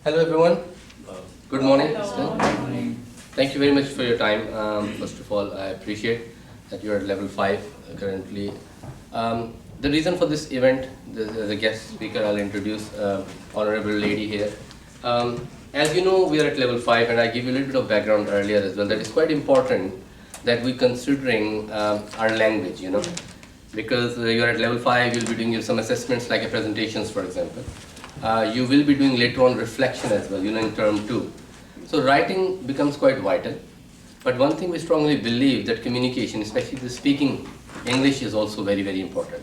Hello everyone. Good morning. Hello. Good morning. Thank you very much for your time. First of all, I appreciate that you're at level 5 currently. The reason for this event, the guest speaker I'll introduce, honorable lady here. As you know, we are at level 5 and I give you a little bit of background earlier as well. That is quite important that we're considering our language, because you're at level 5, you'll be doing some assessments like presentations, for example. You will be doing later on reflection as well, in term 2. So writing becomes quite vital. But one thing we strongly believe that communication, especially the speaking English, is also very, very important.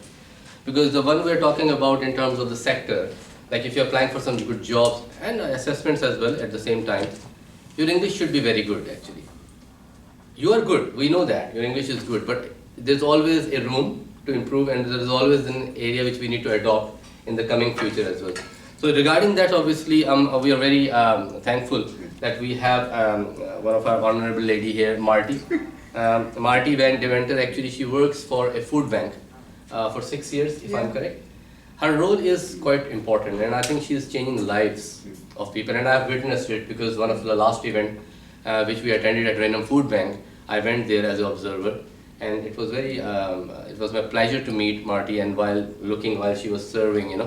Because the one we're talking about in terms of the sector, like if you're applying for some good jobs and assessments as well at the same time, your English should be very good actually. You are good, we know that, your English is good, but there's always a room to improve and there's always an area which we need to adopt in the coming future as well. So regarding that, obviously, we are very thankful that we have one of our honorable lady here, Martie. Martie Deventer, actually she works for a food bank for 6 years, if I'm correct. Her role is quite important and I think she is changing lives of people, and I have witnessed it because one of the last event which we attended at Random Food Bank, I went there as an observer, and it was very, it was my pleasure to meet Martie, and while she was serving,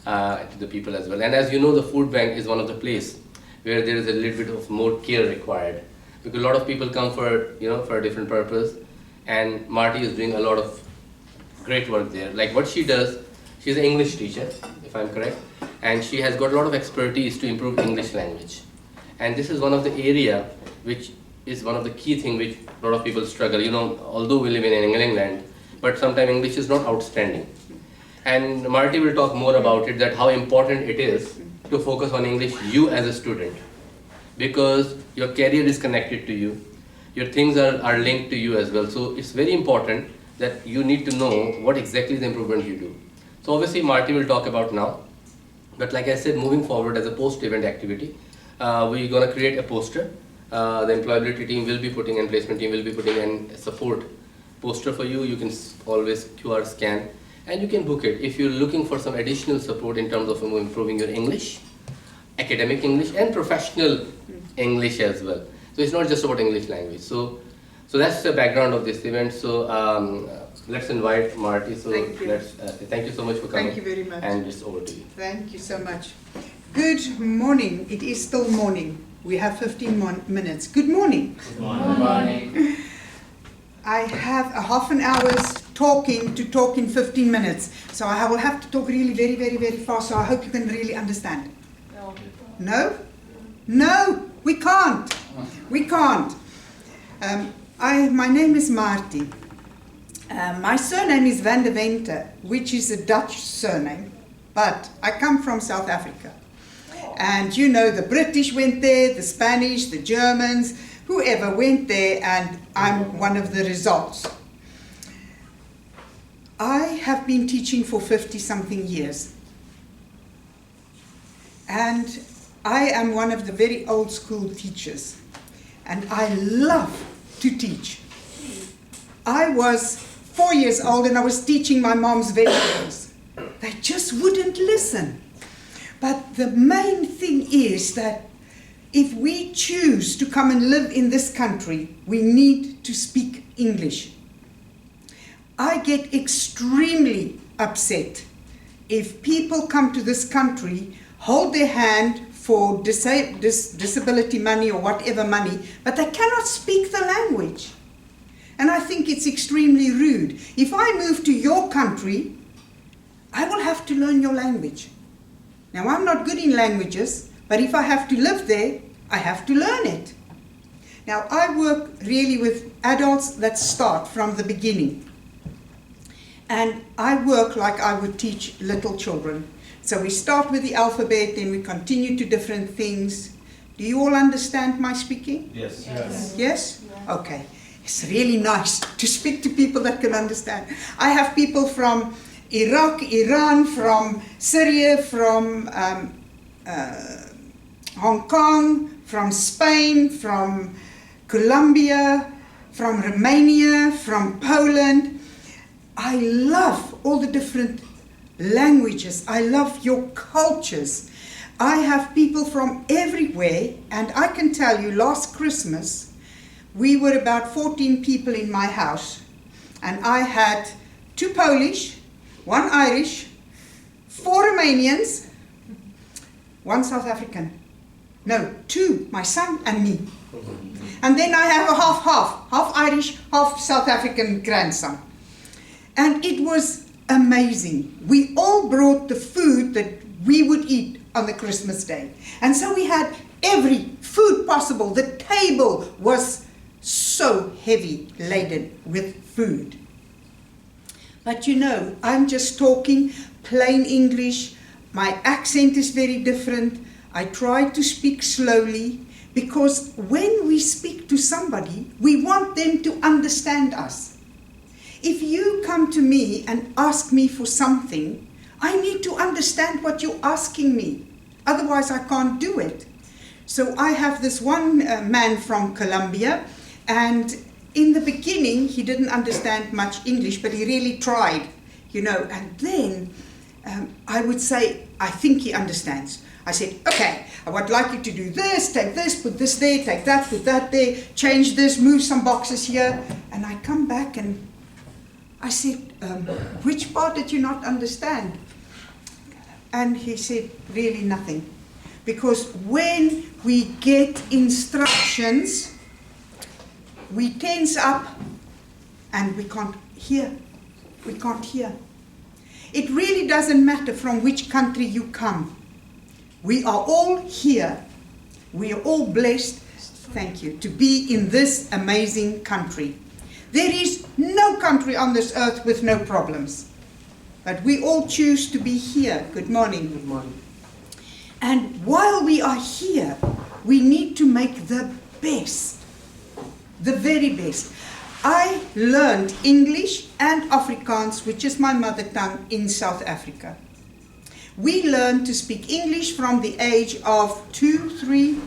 to the people as well. And as you know, the food bank is one of the place where there is a little bit of more care required, because a lot of people come for, for a different purpose, and Martie is doing a lot of great work there. Like what she does, she's an English teacher, if I'm correct, and she has got a lot of expertise to improve English language. And this is one of the area which is one of the key things which a lot of people struggle. Although we live in England, but sometimes English is not outstanding. And Martie will talk more about it, that how important it is to focus on English, you as a student, because your career is connected to you, your things are linked to you as well. So it's very important that you need to know what exactly the improvement you do. So obviously Martie will talk about now, but like I said, moving forward as a post-event activity, we're going to create a poster. The employability team will be putting and placement team will be putting in a support poster for you. You can always QR scan and you can book it if you're looking for some additional support in terms of improving your English, academic English and professional English as well. So it's not just about English language. So that's the background of this event. So let's invite Martie. So thank you. Thank you so much for coming. Thank you very much. And just over to you. Thank you so much. Good morning. It is still morning. We have 15 minutes. Good morning. Good morning. Good morning. I have a half an hour's talking to talk in 15 minutes. So I will have to talk really very, very, very fast. So I hope you can really understand. No? No, we can't. We can't. My name is Martie. My surname is Van Deventer, which is a Dutch surname, but I come from South Africa. And the British went there, the Spanish, the Germans, whoever went there, and I'm one of the results. I have been teaching for 50-something years. And I am one of the very old school teachers. And I love to teach. I was 4 years old and I was teaching my mom's vegetables. They just wouldn't listen. But the main thing is that if we choose to come and live in this country, we need to speak English. I get extremely upset if people come to this country, hold their hand for disability money or whatever money, but they cannot speak the language. And I think it's extremely rude. If I move to your country, I will have to learn your language. Now, I'm not good in languages, but if I have to live there, I have to learn it. Now, I work really with adults that start from the beginning. And I work like I would teach little children. So we start with the alphabet, then we continue to different things. Do you all understand my speaking? Yes. Yes? Yes? Okay. It's really nice to speak to people that can understand. I have people from Iraq, Iran, from Syria, from Hong Kong, from Spain, from Colombia, from Romania, from Poland. I love all the different languages. I love your cultures. I have people from everywhere, and I can tell you, last Christmas, we were about 14 people in my house, and I had 2 Polish, 1 Irish, 4 Romanians, 1 South African. No, 2, my son and me. And then I have a half Irish, half South African grandson. And it was amazing. We all brought the food that we would eat on the Christmas day. And so we had every food possible. The table was so heavy laden with food. But you know, I'm just talking plain English. My accent is very different. I try to speak slowly because when we speak to somebody, we want them to understand us. If you come to me and ask me for something, I need to understand what you're asking me. Otherwise, I can't do it. So I have this one man from Colombia, and in the beginning, he didn't understand much English, but he really tried, you know. And then I would say, I think he understands. I said, okay, I would like you to do this, take this, put this there, take that, put that there, change this, move some boxes here. And I come back and I said, which part did you not understand? And he said, really nothing. Because when we get instructions, we tense up and we can't hear. We can't hear. It really doesn't matter from which country you come. We are all here. We are all blessed, thank you, to be in this amazing country. There is no country on this earth with no problems. But we all choose to be here. Good morning. Good morning. And while we are here, we need to make the best, the very best. I learned English and Afrikaans, which is my mother tongue, in South Africa. We learned to speak English from the age of 2, 3,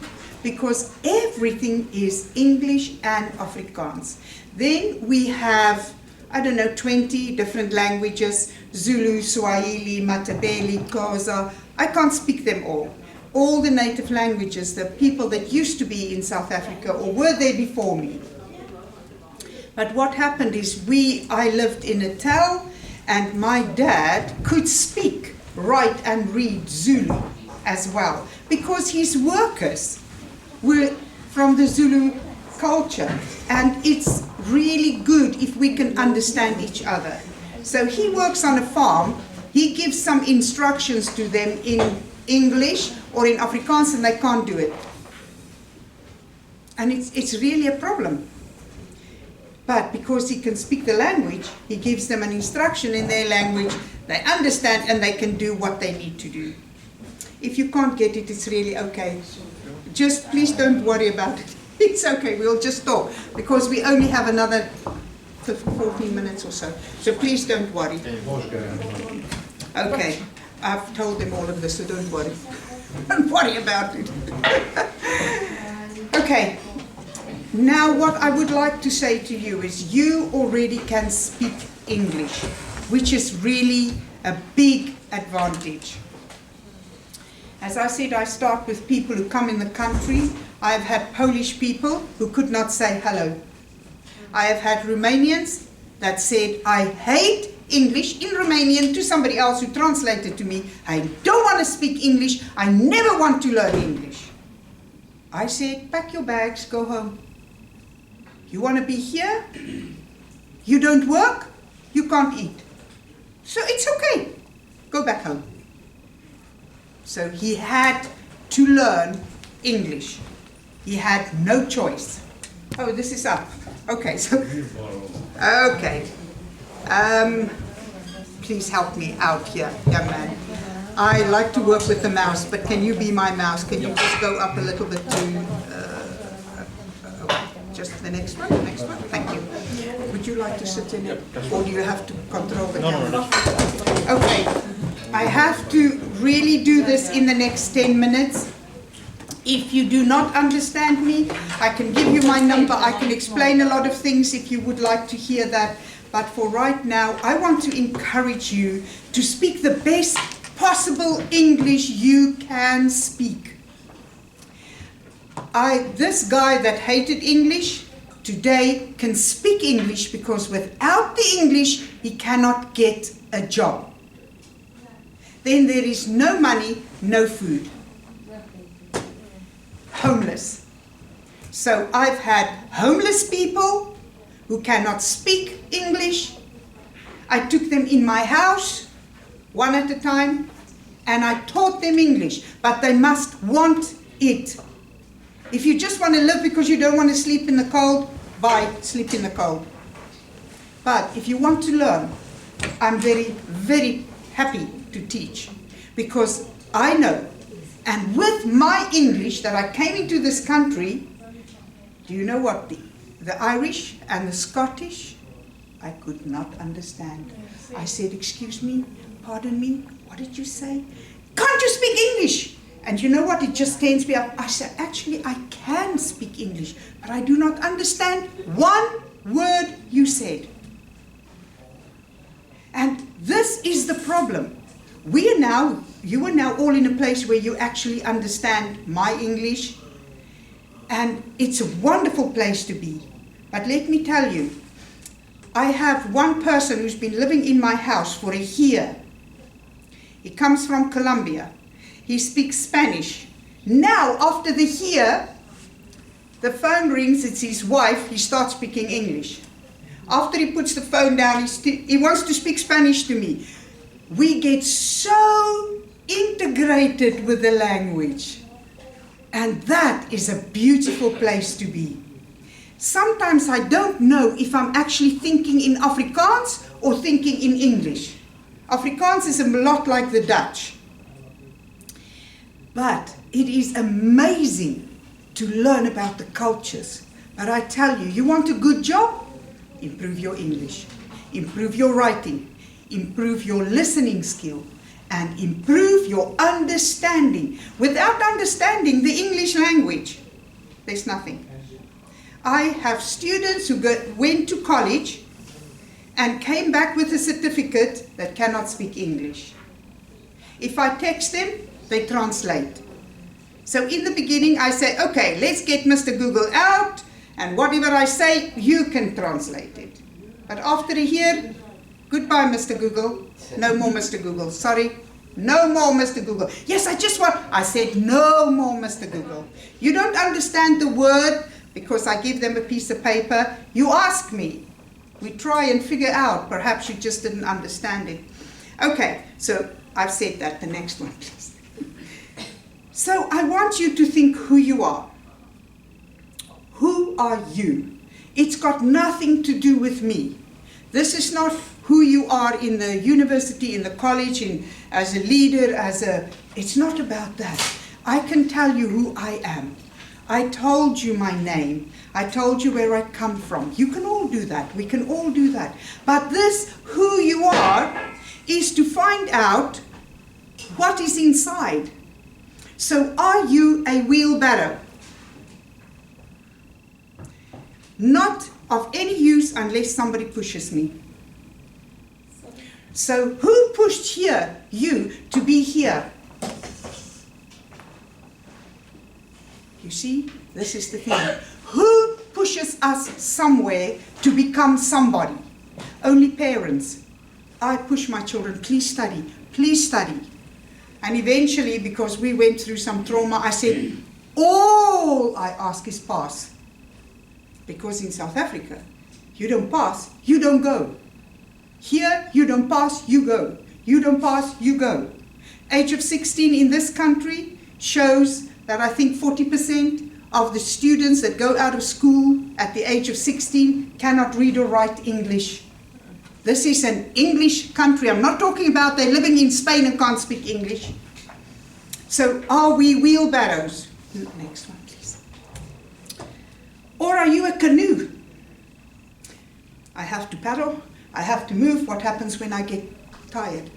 because everything is English and Afrikaans. Then we have, 20 different languages: Zulu, Swahili, Matabele, Xhosa. I can't speak them all. All the native languages, the people that used to be in South Africa or were there before me. But what happened is I lived in Natal, and my dad could speak, write and read Zulu as well, because his workers were from the Zulu culture, and it's really good if we can understand each other. So he works on a farm, he gives some instructions to them in English or in Afrikaans, and they can't do it. And it's really a problem. But because he can speak the language, he gives them an instruction in their language, they understand, and they can do what they need to do. If you can't get it, it's really okay. Just please don't worry about it. It's okay, we'll just talk, because we only have another 14 minutes or so. So please don't worry. Okay, I've told them all of this, so don't worry. Don't worry about it. Okay, now what I would like to say to you is you already can speak English, which is really a big advantage. As I said, I start with people who come in the country. I've had Polish people who could not say hello. I have had Romanians that said, I hate English in Romanian, to somebody else who translated to me, I don't want to speak English, I never want to learn English. I said, pack your bags, go home. You want to be here? You don't work? You can't eat. So it's okay. Go back home. So he had to learn English. He had no choice. Oh, this is up. Okay, so, okay. Please help me out here, young man. I like to work with the mouse, but can you be my mouse? Can you just go up a little bit to, just the next one, thank you. Would you like to sit in it, or do you have to control the camera? No. Okay, I have to really do this in the next 10 minutes. If you do not understand me, I can give you my number, I can explain a lot of things if you would like to hear that. But for right now, I want to encourage you to speak the best possible English you can speak. This guy that hated English today can speak English, because without the English he cannot get a job. Then there is no money, no food. Homeless. So I've had homeless people who cannot speak English. I took them in my house, one at a time, and I taught them English, but they must want it. If you just want to live because you don't want to sleep in the cold, sleep in the cold. But if you want to learn, I'm very, very happy to teach, because I know, and with my English that I came into this country, do you know what? The Irish and the Scottish, I could not understand. I said, excuse me, pardon me, what did you say? Can't you speak English? And you know what, it just turns me up. I said, actually, I can speak English, but I do not understand one word you said. And this is the problem. You are now all in a place where you actually understand my English, and it's a wonderful place to be. But let me tell you, I have one person who's been living in my house for a year. He comes from Colombia. He speaks Spanish. Now, after the year, the phone rings, it's his wife, he starts speaking English. After he puts the phone down, he wants to speak Spanish to me. We get so integrated with the language. And that is a beautiful place to be. Sometimes I don't know if I'm actually thinking in Afrikaans or thinking in English. Afrikaans is a lot like the Dutch. But it is amazing to learn about the cultures. But I tell you, you want a good job? Improve your English, improve your writing, improve your listening skill, and improve your understanding. Without understanding the English language, there's nothing. I have students who went to college and came back with a certificate that cannot speak English. If I text them, they translate. So in the beginning I say, okay, let's get Mr. Google out, and whatever I say, you can translate it. But after a year, goodbye Mr. Google, no more Mr. Google, sorry, no more Mr. Google. Yes, I said no more Mr. Google. You don't understand the word because I give them a piece of paper, you ask me. We try and figure out, perhaps you just didn't understand it. Okay, so I've said that, the next one please. So I want you to think who you are. Who are you? It's got nothing to do with me. This is not who you are in the university, in the college, as a leader, it's not about that. I can tell you who I am. I told you my name. I told you where I come from. You can all do that. We can all do that. But this, who you are, is to find out what is inside. So are you a wheelbarrow? Not of any use unless somebody pushes me. So who pushed you to be here? You see, this is the thing. Who pushes us somewhere to become somebody? Only parents. I push my children, please study, please study. And eventually, because we went through some trauma, I said, all I ask is pass. Because in South Africa, you don't pass, you don't go. Here, you don't pass, you go. You don't pass, you go. Age of 16 in this country shows that I think 40% of the students that go out of school at the age of 16 cannot read or write English. This is an English country. I'm not talking about they're living in Spain and can't speak English. So are we wheelbarrows? Next one, please. Or are you a canoe? I have to paddle. I have to move. What happens when I get tired?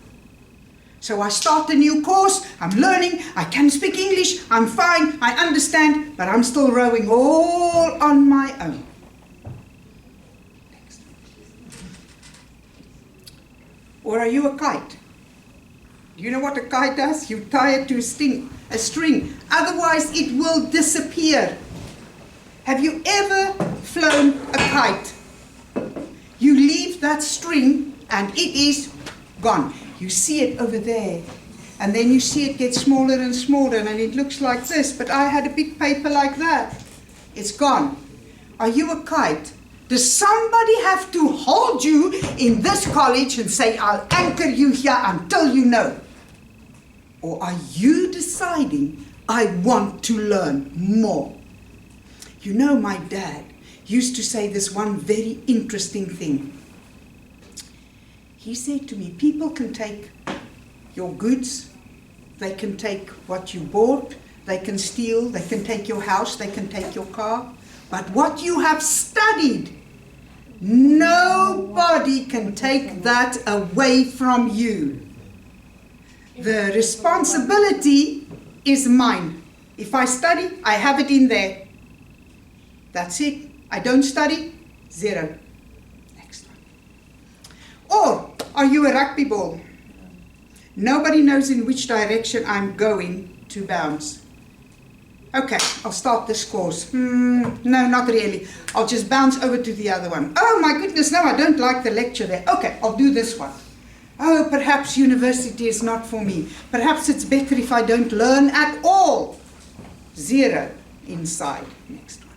So I start a new course. I'm learning. I can speak English. I'm fine. I understand. But I'm still rowing all on my own. Or are you a kite? You know what a kite does? You tie it to a string. Otherwise, it will disappear. Have you ever flown a kite? You leave that string and it is gone. You see it over there. And then you see it get smaller and smaller and it looks like this. But I had a big paper like that. It's gone. Are you a kite? Does somebody have to hold you in this college and say, I'll anchor you here until you know? Or are you deciding, I want to learn more? You know, my dad used to say this one very interesting thing. He said to me, people can take your goods, they can take what you bought, they can steal, they can take your house, they can take your car. But what you have studied, nobody can take that away from you. The responsibility is mine. If I study, I have it in there. That's it. I don't study, zero. Next one. Or are you a rugby ball? Nobody knows in which direction I'm going to bounce. Okay, I'll start this course. No, not really. I'll just bounce over to the other one. Oh my goodness, no, I don't like the lecture there. Okay, I'll do this one. Oh, perhaps university is not for me. Perhaps it's better if I don't learn at all. Zero inside. Next one.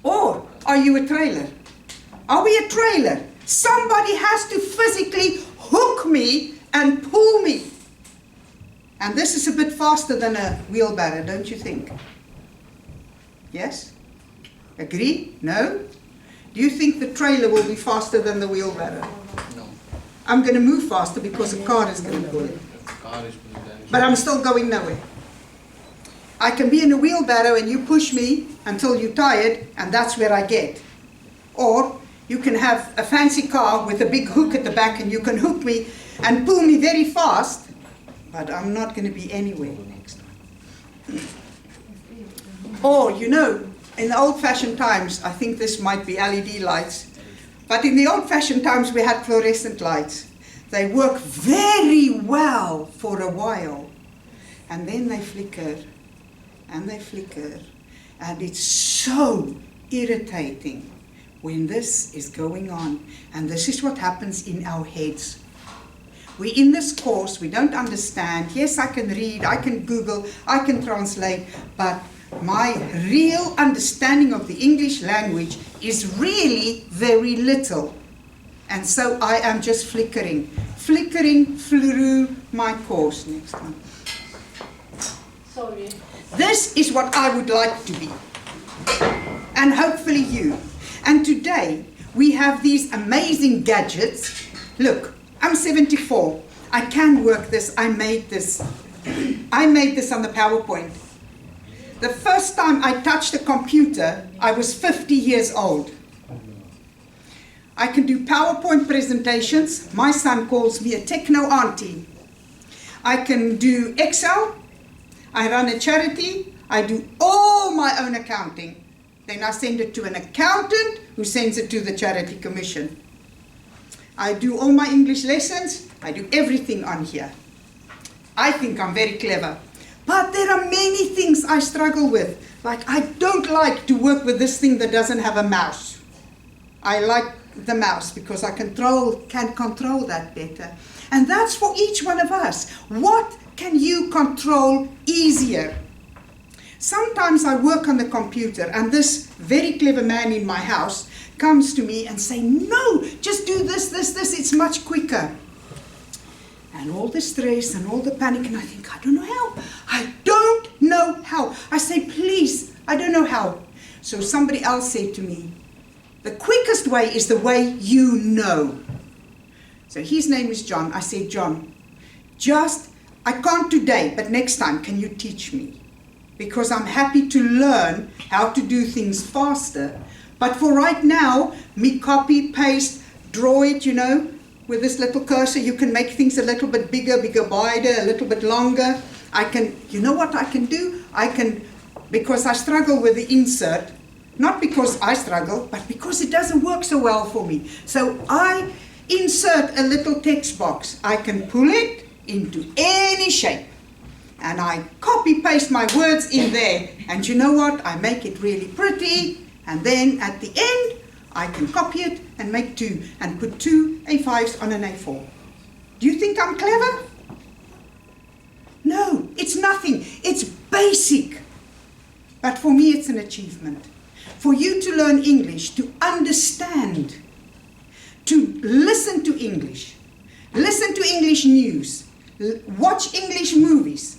Or are you a trailer? Are we a trailer? Somebody has to physically hook me and pull me. And this is a bit faster than a wheelbarrow, don't you think? Yes? Agree? No? Do you think the trailer will be faster than the wheelbarrow? No. I'm going to move faster because a car is going to pull it. But I'm still going nowhere. I can be in a wheelbarrow and you push me until you're tired, and that's where I get. Or you can have a fancy car with a big hook at the back and you can hook me and pull me very fast, but I'm not going to be anywhere next time. Or, you know, in the old-fashioned times, I think this might be LED lights, but in the old-fashioned times we had fluorescent lights. They work very well for a while, and then they flicker, and they flicker, and it's so irritating when this is going on. And this is what happens in our heads. We're in this course, we don't understand. Yes, I can read, I can Google, I can translate, but my real understanding of the English language is really very little. And so I am just flickering through my course. Next one. Sorry. This is what I would like to be. And hopefully you. And today we have these amazing gadgets. Look, I'm 74. I can work this. I made this. I made this on the PowerPoint. The first time I touched a computer, I was 50 years old. I can do PowerPoint presentations. My son calls me a techno auntie. I can do Excel. I run a charity. I do all my own accounting. Then I send it to an accountant who sends it to the charity commission. I do all my English lessons. I do everything on here. I think I'm very clever. But there are many things I struggle with. Like, I don't like to work with this thing that doesn't have a mouse. I like the mouse because I can control that better. And that's for each one of us. What can you control easier? Sometimes I work on the computer and this very clever man in my house comes to me and say, no, just do this, it's much quicker. And all the stress and all the panic, and I think, I don't know how. I don't know how. I say, please, I don't know how. So somebody else said to me, the quickest way is the way you know. So his name is John. I said, John, I can't today, but next time, can you teach me? Because I'm happy to learn how to do things faster. But for right now, me copy, paste, draw it, you know, with this little cursor, you can make things a little bit bigger, wider, a little bit longer. I can, you know what I can do? I can, because I struggle with the insert, not because I struggle, but because it doesn't work so well for me. So I insert a little text box. I can pull it, into any shape. And I copy paste my words in there. And you know what? I make it really pretty. And then at the end, I can copy it and make two. And put two A5s on an A4. Do you think I'm clever? No, it's nothing. It's basic. But for me, it's an achievement. For you to learn English, to understand, to listen to English, listen to English news, watch English movies,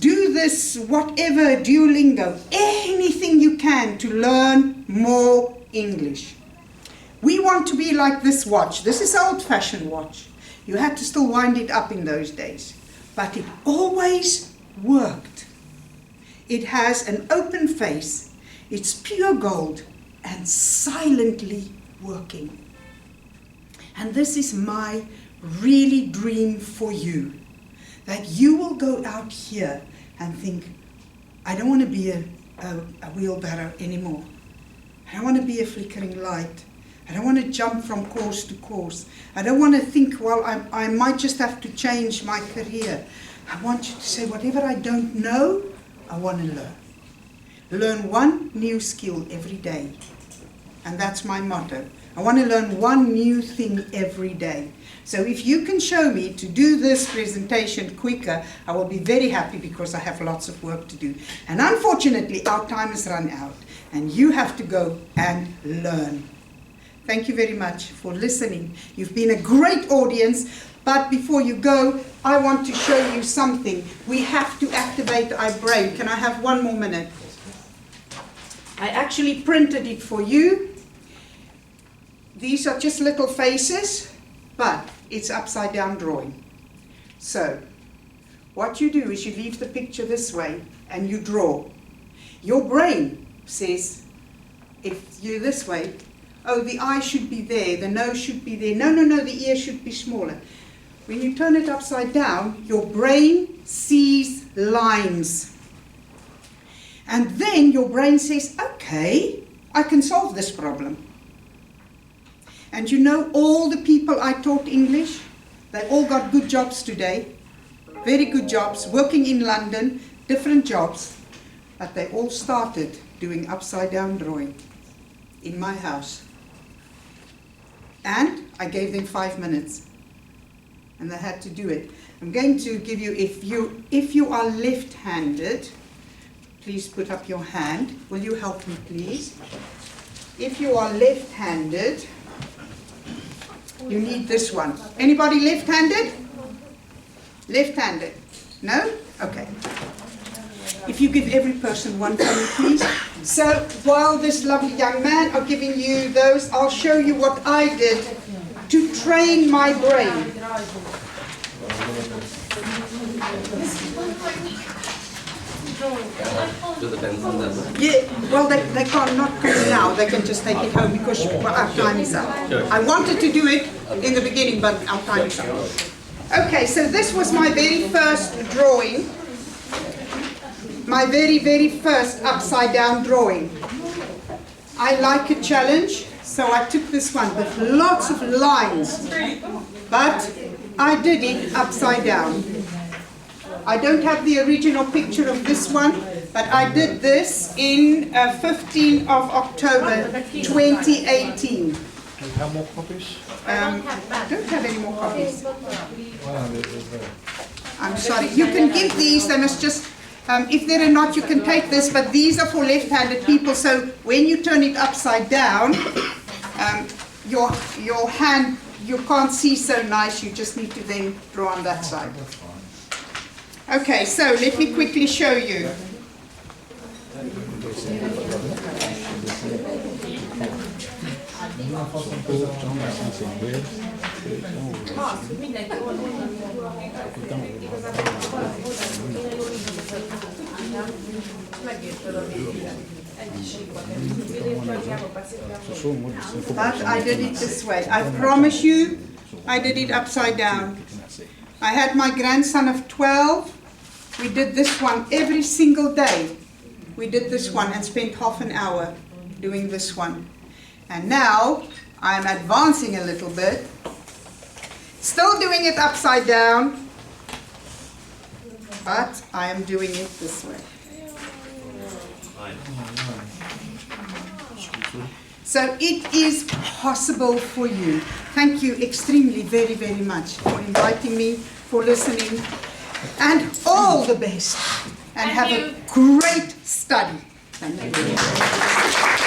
do this, whatever, Duolingo, anything you can to learn more English. We want to be like this watch. This is an old-fashioned watch. You had to still wind it up in those days. But it always worked. It has an open face. It's pure gold and silently working. And this is my really dream for you. That you will go out here and think, I don't want to be a wheelbarrow anymore. I don't want to be a flickering light. I don't want to jump from course to course. I don't want to think, well, I might just have to change my career. I want you to say, whatever I don't know, I want to learn. Learn one new skill every day. And that's my motto. I want to learn one new thing every day. So if you can show me to do this presentation quicker, I will be very happy because I have lots of work to do. And unfortunately, our time has run out. And you have to go and learn. Thank you very much for listening. You've been a great audience, but before you go, I want to show you something. We have to activate our brain. Can I have 1 more minute? I actually printed it for you. These are just little faces, but it's upside down drawing. So, what you do is you leave the picture this way and you draw. Your brain says, if you're this way, oh, the eye should be there, the nose should be there. No, the ear should be smaller. When you turn it upside down, your brain sees lines. And then your brain says, okay, I can solve this problem. And you know, all the people I taught English, they all got good jobs today. Very good jobs, working in London, different jobs. But they all started doing upside down drawing in my house. And I gave them 5 minutes. And they had to do it. I'm going to give you, if you are left-handed, please put up your hand. Will you help me, please? If you are left-handed, you need this one. Anybody left-handed? Left-handed? No? Okay. If you give every person one for me, please. So while this lovely young man are giving you those, I'll show you what I did to train my brain. Yeah, well, they can't not come now. They can just take it home because our time is up. I wanted to do it in the beginning, but our time is up. Okay, so this was my very first drawing. My very, very first upside down drawing. I like a challenge, so I took this one with lots of lines. But I did it upside down. I don't have the original picture of this one, but I did this in 15th of October 2018. You have more copies? I don't have any more copies. I'm sorry. You can give these, they must just, if there are not, you can take this, but these are for left-handed people, so when you turn it upside down, your hand, you can't see so nice, you just need to then draw on that side. Okay, so let me quickly show you. But I did it this way. I promise you, I did it upside down. I had my grandson of 12. We did this one every single day. We did this one and spent half an hour doing this one. And now I'm advancing a little bit. Still doing it upside down, but I am doing it this way. So it is possible for you. Thank you extremely, very, very much for inviting me, for listening, and all the best. And have a great study. Thank you.